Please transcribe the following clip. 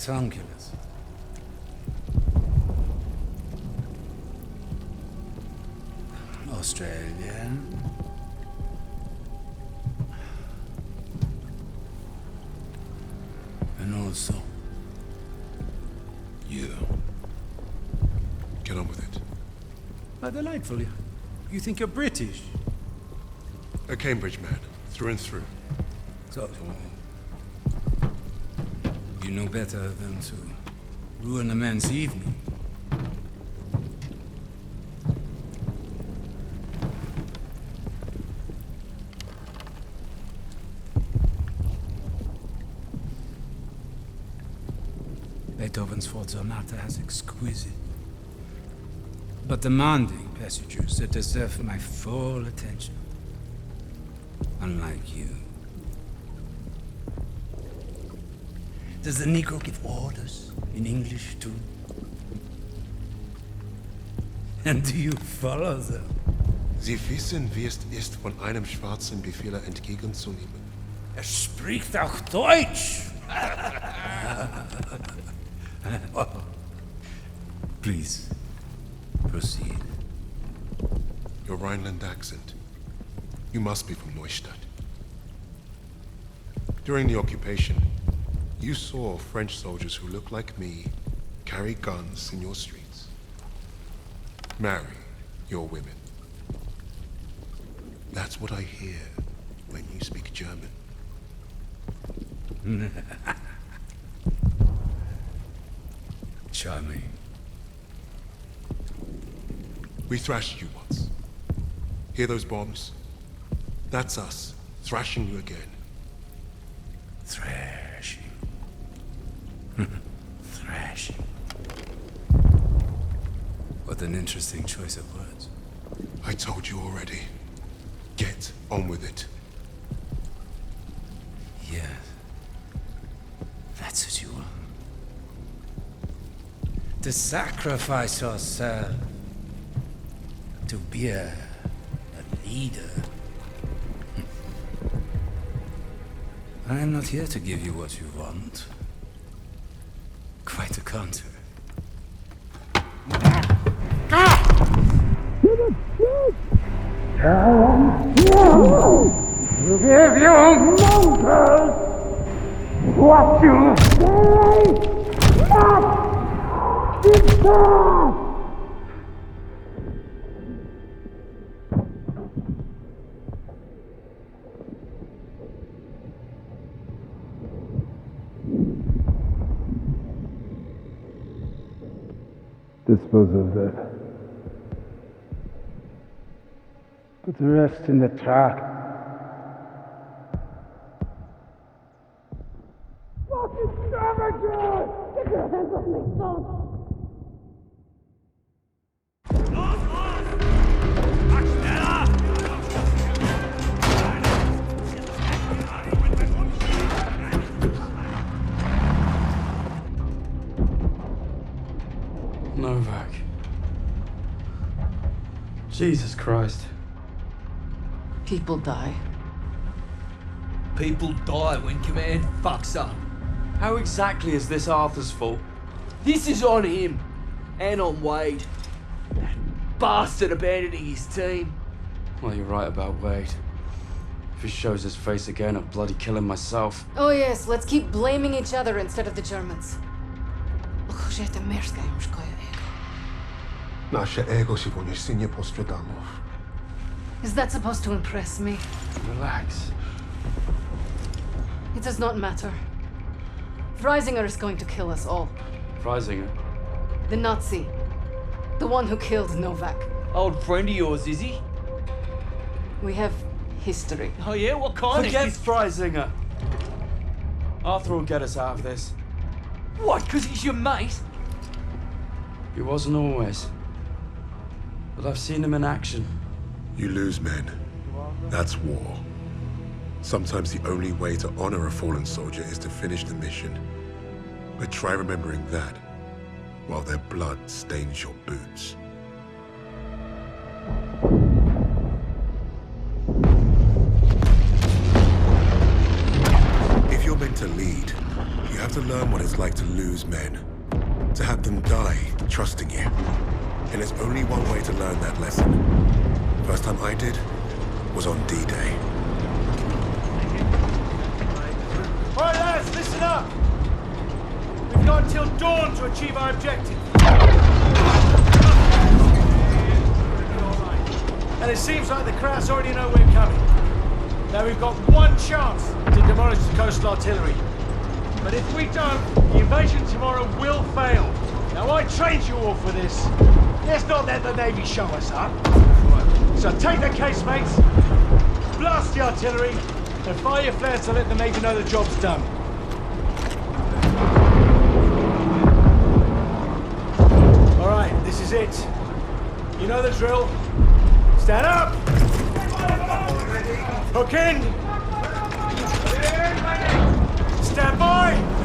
Tonkulus. Australia. And also you. Get on with it. how delightful. You think you're British? A Cambridge man, through and through. So you know better than to ruin a man's evening. Beethoven's Fourth Sonata has exquisite but demanding passages that deserve my full attention. Unlike you. Does the Negro give orders in English too? And do you follow them? Sie wissen, wie es ist, von einem Schwarzen Befehle entgegenzunehmen. Er spricht auch Deutsch! Please, proceed. Your Rhineland accent. You must be from Neustadt. During the occupation, you saw French soldiers who look like me carry guns in your streets. Marry your women. That's what I hear when you speak German. Charming. We thrashed you once. Hear those bombs? That's us, thrashing you again. Thrashing. Thrashing. What an interesting choice of words. I told you already. Get on with it. Yes. That's what you want. To sacrifice yourself. To be a leader. I am not here to give you what you want. Quite the contrary. To give you monsters what you say not deserve. Dispose of that. Put the rest in the truck. Fucking savages! Get your hands off me, son! Novak. Jesus Christ. People die. People die when command fucks up. How exactly is this Arthur's fault? This is on him. And on Wade. That bastard abandoning his team. Well, you're right about Wade. If he shows his face again, I'll bloody kill him myself. Oh yes, let's keep blaming each other instead of the Germans. Nasze ego się po nie postradamo. Is that supposed to impress me? Relax. It does not matter. Freisinger is going to kill us all. Freisinger? The Nazi. The one who killed Novak. Old friend of yours, is he? We have history. Oh yeah? What kind Forget of... Freisinger! Arthur will get us out of this. What, because he's your mate? He wasn't always. But I've seen him in action. You lose men. That's war. Sometimes the only way to honor a fallen soldier is to finish the mission. But try remembering that while their blood stains your boots. If you're meant to lead, you have to learn what it's like to lose men. To have them die trusting you. And there's only one way to learn that lesson. First time I did was on D-Day. All right, lads, listen up. We've got until dawn to achieve our objective. And it seems like the Krauts already know we're coming. Now we've got one chance to demolish the coastal artillery. But if we don't, the invasion tomorrow will fail. Now I trained you all for this. Let's not let the Navy show us up. So take the casemates, blast the artillery, and fire your flares to let the Navy know the job's done. All right, this is it. You know the drill. Stand up! Hook in! Stand by!